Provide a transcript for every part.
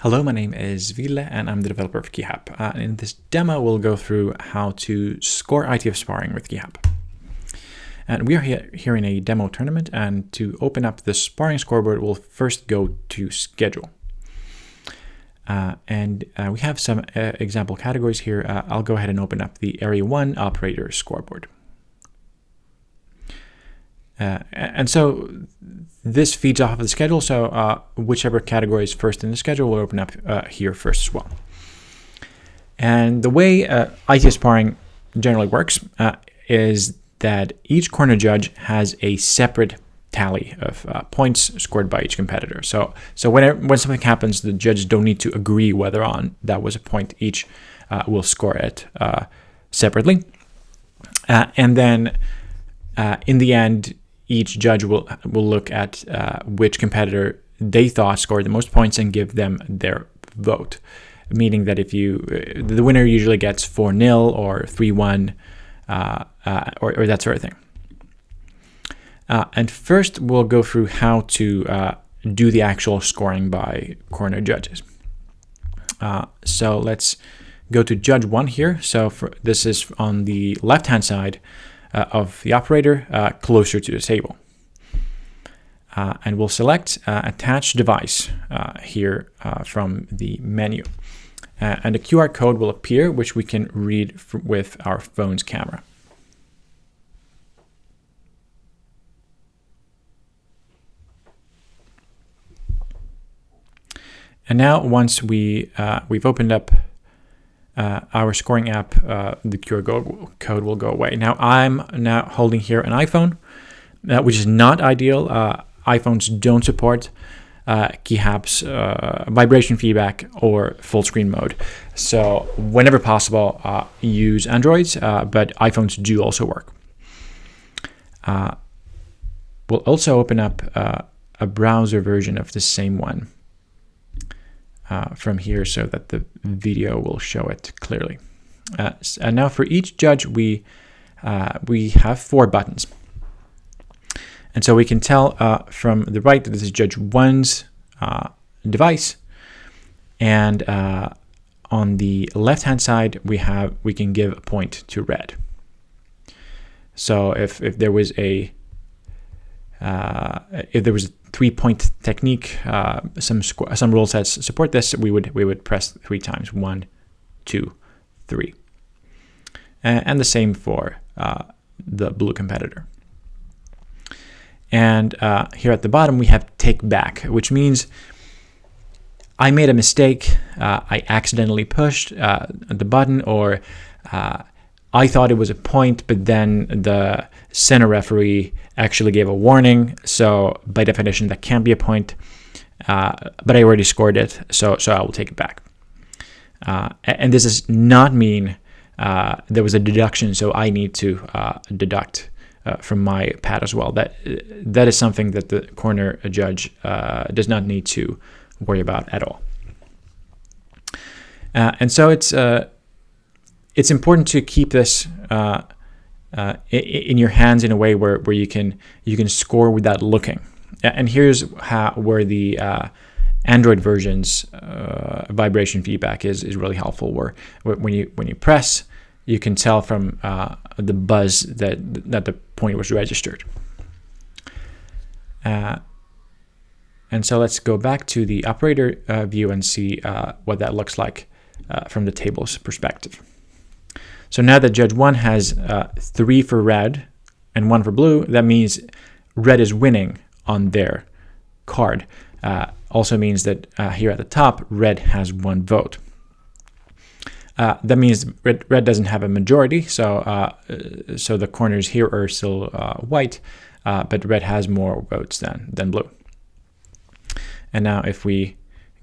Hello, my name is Ville and I'm the developer of Kihapp. In this demo, we'll go through how to score ITF sparring with Kihapp. And we are here in a demo tournament, and to open up the sparring scoreboard, we'll first go to schedule. We have some example categories here. I'll go ahead and open up the Area 1 operator scoreboard. And so this feeds off of the schedule, so whichever category is first in the schedule will open up here first as well. And the way ITF sparring generally works is that each corner judge has a separate tally of points scored by each competitor. So when something happens, the judges don't need to agree whether on that was a point. Each will score it separately. And then in the end, each judge will look at which competitor they thought scored the most points and give them their vote, meaning that if the winner usually gets 4-0 or 3-1 or that sort of thing. And first we'll go through how to do the actual scoring by corner judges. So let's go to Judge 1 here. So this is on the left-hand side of the operator, closer to the table. And we'll select Attach Device here from the menu. And a QR code will appear, which we can read with our phone's camera. And now once we've opened up our scoring app, the QR code will go away. Now I'm holding here an iPhone, which is not ideal. iPhones don't support Kihapp's vibration feedback or full screen mode. So whenever possible, use Androids, but iPhones do also work. We'll also open up a browser version of the same one from here so that the video will show it clearly. And now for each judge, we have 4 buttons. And so we can tell from the right that this is Judge 1's device. And on the left-hand side, we can give a point to red. So if there was a 3-point technique, some rule sets support this, we would press 3 times, 1, 2, 3, and the same for the blue competitor. And here at the bottom we have Take Back, which means I made a mistake, I accidentally pushed the button, or I thought it was a point, but then the center referee actually gave a warning. So by definition, that can't be a point, but I already scored it, so I will take it back. And this does not mean there was a deduction, so I need to deduct from my pad as well. That is something that the corner judge does not need to worry about at all. And so it's important to keep this in your hands in a way where you can score without looking. And here's where the Android version's vibration feedback is really helpful. Where when you press, you can tell from the buzz that the point was registered. And so let's go back to the operator view and see what that looks like from the table's perspective. So now that Judge 1 has 3 for red and 1 for blue, that means red is winning on their card. Also means that here at the top, red has 1 vote. That means red doesn't have a majority, so the corners here are still white, but red has more votes than blue. And now if we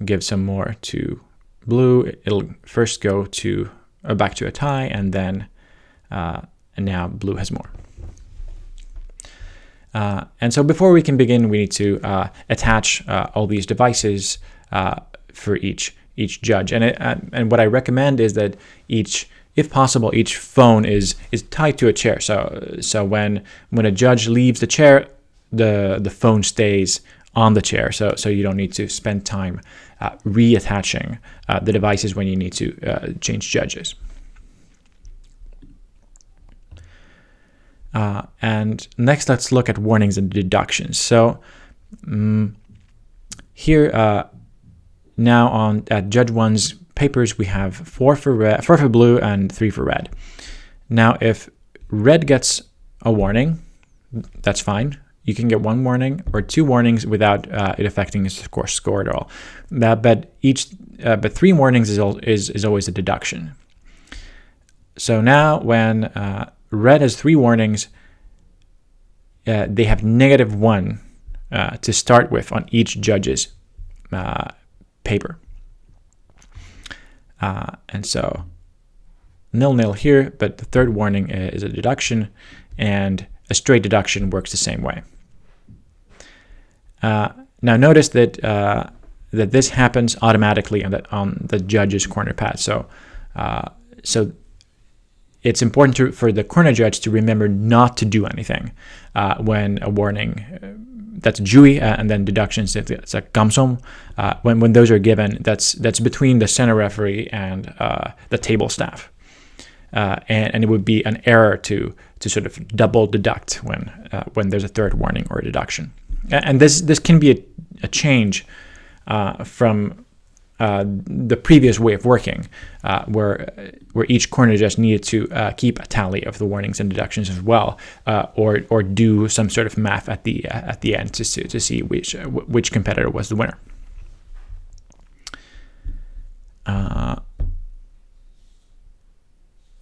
give some more to blue, it'll first go to back to a tie, and then and now blue has more. And so before we can begin, we need to attach all these devices for each judge. And what I recommend is that if possible, each phone is tied to a chair. So when a judge leaves the chair, the phone stays on the chair, so you don't need to spend time reattaching the devices when you need to change judges. And next, let's look at warnings and deductions. So here now on at Judge 1's papers, we have 4 for blue and 3 for red. Now, if red gets a warning, that's fine. You can get 1 warning or 2 warnings without it affecting his score at all. But 3 warnings is always a deduction. So now when red has 3 warnings, they have -1 to start with on each judge's paper. And so 0-0 here, but the 3rd warning is a deduction, and a straight deduction works the same way. Now notice that that this happens automatically on the judge's corner pad. So it's important for the corner judge to remember not to do anything when a warning that's Jui and then deductions, it's a kamsom. When those are given, that's between the center referee and the table staff, and it would be an error to sort of double deduct when there's a 3rd warning or a deduction. And this can be a change from the previous way of working, where each corner judge needed to keep a tally of the warnings and deductions as well, or do some sort of math at the end to see which competitor was the winner.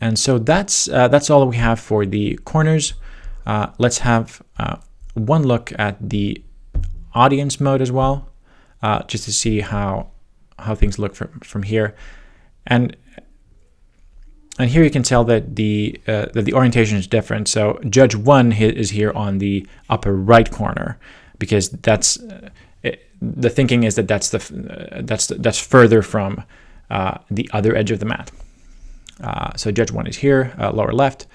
And so that's all we have for the corners. Let's have one look at the audience mode as well, just to see how things look from here. And here you can tell that the orientation is different. So Judge 1 is here on the upper right corner, because that's the thinking is that that's further from the other edge of the mat. So Judge 1 is here, lower left,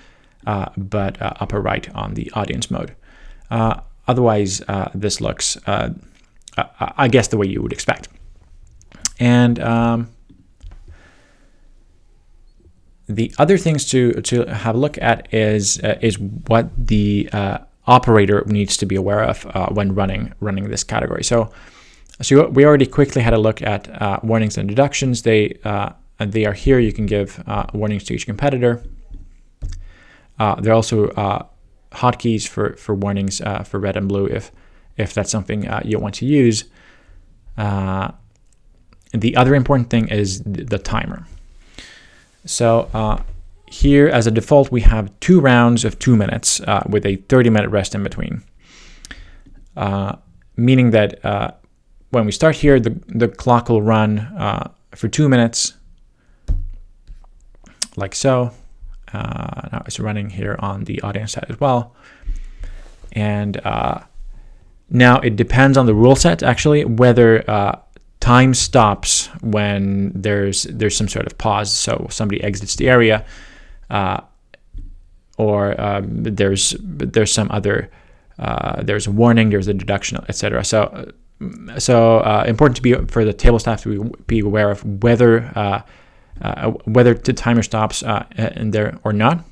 but upper right on the audience mode. Otherwise, this looks, I guess, the way you would expect. And the other things to have a look at is what the operator needs to be aware of when running this category. So we already quickly had a look at warnings and deductions. They are here. You can give warnings to each competitor. There are also hotkeys for warnings for red and blue if that's something you want to use. The other important thing is the timer. So here, as a default, we have 2 rounds of 2 minutes with a 30-minute rest in between. Meaning that when we start here, the clock will run for 2 minutes, like so. Now it's running here on the audience side as well. And now it depends on the rule set, actually, whether time stops when there's some sort of pause, so somebody exits the area, or there's some other there's a warning, there's a deduction, etc. So important for the table staff to be aware of whether the timer stops in there or not.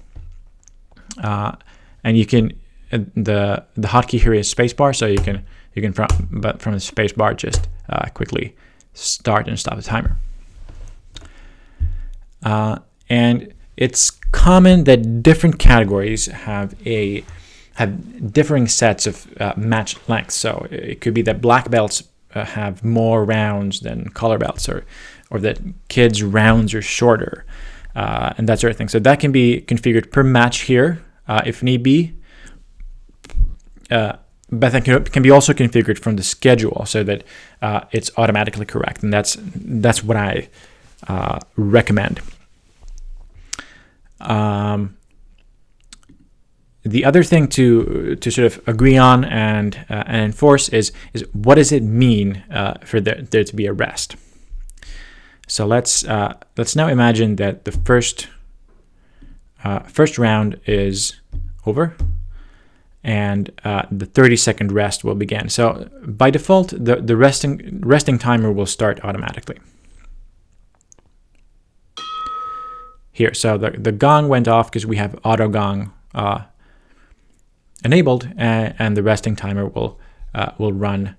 And you can the hotkey here is spacebar, so you can from the spacebar just quickly start and stop the timer. And it's common that different categories have differing sets of match lengths. So it could be that black belts have more rounds than color belts, or that kids' rounds are shorter, and that sort of thing. So that can be configured per match here, if need be. But that can be also configured from the schedule so that it's automatically correct, and that's what I recommend. The other thing to sort of agree on and enforce is what does it mean for there to be a rest. So let's now imagine that the first round is over, and the 30-second rest will begin. So by default, the resting timer will start automatically. Here, so the gong went off because we have auto gong enabled, and the resting timer will run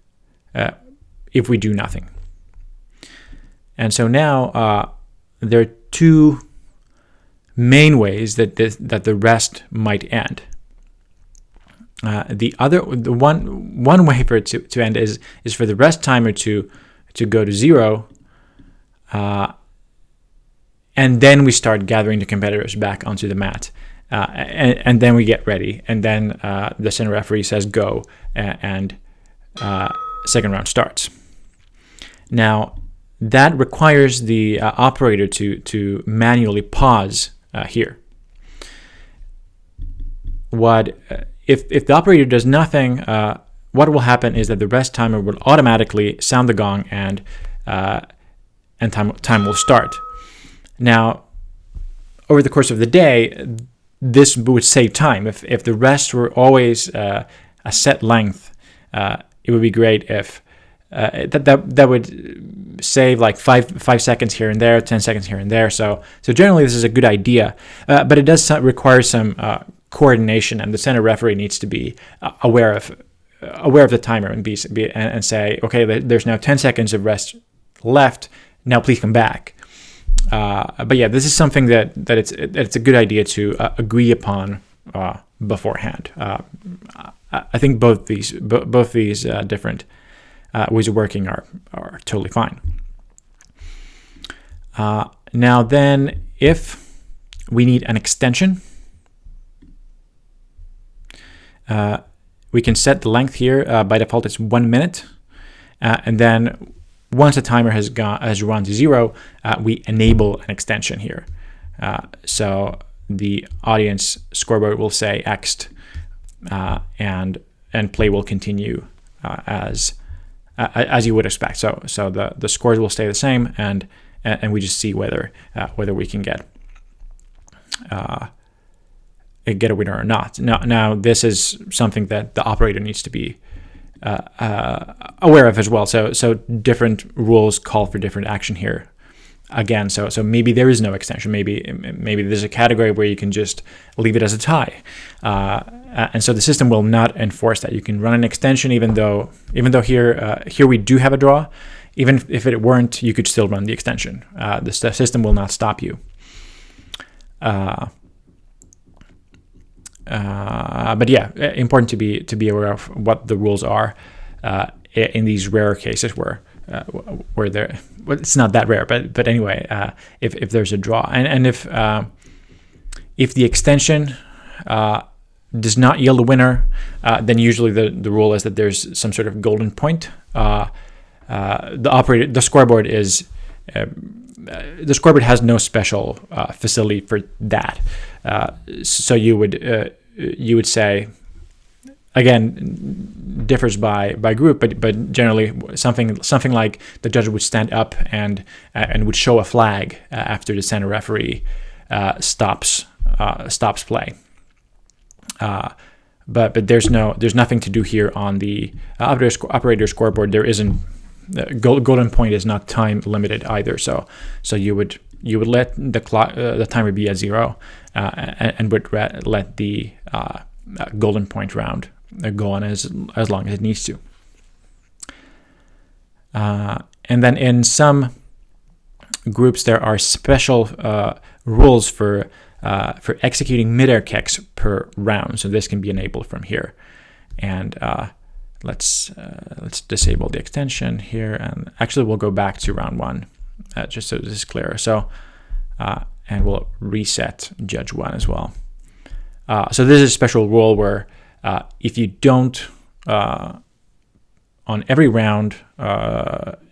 if we do nothing. And so now there are two main ways that the rest might end. The one way for it to end is for the rest timer to go to 0, and then we start gathering the competitors back onto the mat, and then we get ready, and then the center referee says go, and second round starts. Now that requires the operator to manually pause here. If the operator does nothing, what will happen is that the rest timer will automatically sound the gong, and time will start. Now, over the course of the day, this would save time. If the rest were always a set length, it would be great if that would save like 5 seconds here and there, 10 seconds here and there. So generally this is a good idea, but it does require some coordination, and the center referee needs to be aware of the timer and say, okay, there's now 10 seconds of rest left. Now please come back. But yeah, this is something that it's a good idea to agree upon beforehand. I think both these different ways of working are totally fine. Now then, if we need an extension, we can set the length here. By default, it's 1 minute, and then once the timer has run to 0, we enable an extension here. So the audience scoreboard will say X'd, and play will continue as you would expect. So the scores will stay the same, and we just see whether we can get a winner or not. Now this is something that the operator needs to be aware of as well. So different rules call for different action here. Again, so maybe there is no extension. Maybe there's a category where you can just leave it as a tie, and so the system will not enforce that. You can run an extension even though here we do have a draw. Even if it weren't, you could still run the extension. The system will not stop you. But yeah, important to be aware of what the rules are in these rare cases where there, well, it's not that rare, but anyway, if there's a draw, and if the extension does not yield a winner, then usually the rule is that there's some sort of golden point. The scoreboard has no special facility for that. So you would say, again, differs by group, but generally something like the judge would stand up and would show a flag after the center referee stops play. But there's nothing to do here on the operator scoreboard. There isn't golden point is not time limited either. So you would let the timer be at 0, and would let the golden point round go on as long as it needs to. And then in some groups there are special rules for executing mid-air kicks per round. So this can be enabled from here. And let's disable the extension here, and actually we'll go back to round 1 just so this is clearer. So and we'll reset judge 1 as well. So this is a special rule where if you don't on every round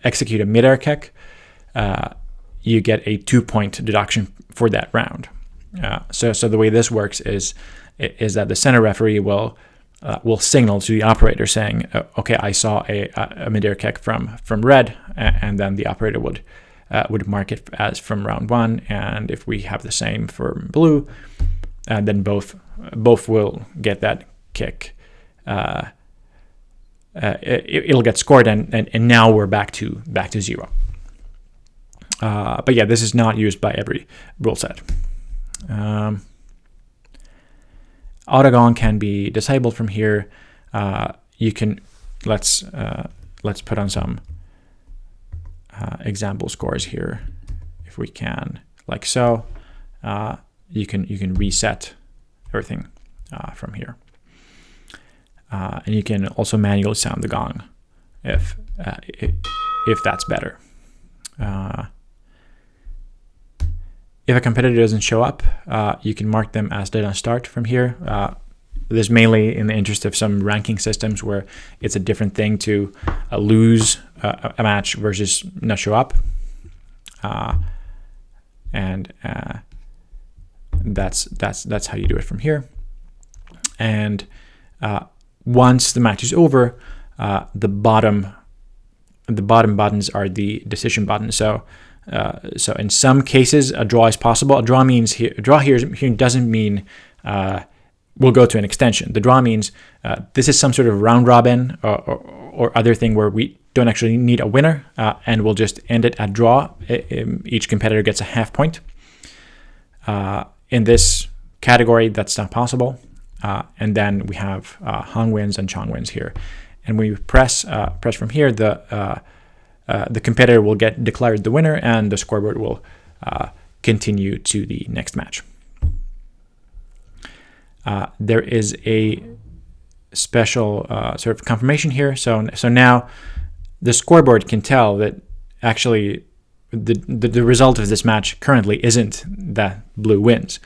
execute a mid-air kick, you get a 2-point deduction for that round. So the way this works is that the center referee will signal to the operator saying, okay, I saw a mid-air kick from red, and then the operator would mark it as from round 1, and if we have the same for blue, then both will get that kick it'll get scored, and now we're back to 0. But yeah, this is not used by every rule set. Autogong can be disabled from here. You can let's put on some example scores here, if we can, like so. You can reset everything from here, and you can also manually sound the gong if that's better. If a competitor doesn't show up, you can mark them as dead on start from here. This is mainly in the interest of some ranking systems where it's a different thing to lose a match versus not show up. And that's how you do it from here. And once the match is over, the bottom buttons are the decision buttons. So in some cases, a draw is possible. A draw here doesn't mean we'll go to an extension. The draw means this is some sort of round robin or other thing where we don't actually need a winner, and we'll just end it at draw. Each competitor gets a half point. In this category, that's not possible. And then we have Hong wins and Chong wins here. And when we press from here, the competitor will get declared the winner, and the scoreboard will continue to the next match. There is a special sort of confirmation here. So now the scoreboard can tell that actually the result of this match currently isn't that blue wins.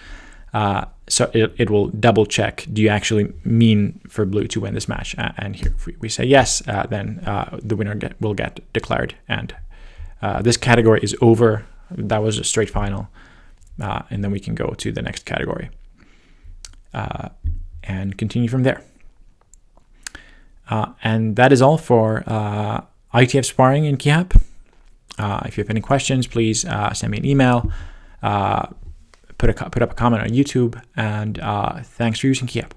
So it will double check, do you actually mean for blue to win this match? And here, if we say yes, then the winner will get declared. And this category is over. That was a straight final. And then we can go to the next category and continue from there. And that is all for ITF sparring in Kihapp. If you have any questions, please send me an email. Put up a comment on YouTube, and thanks for using Kihapp.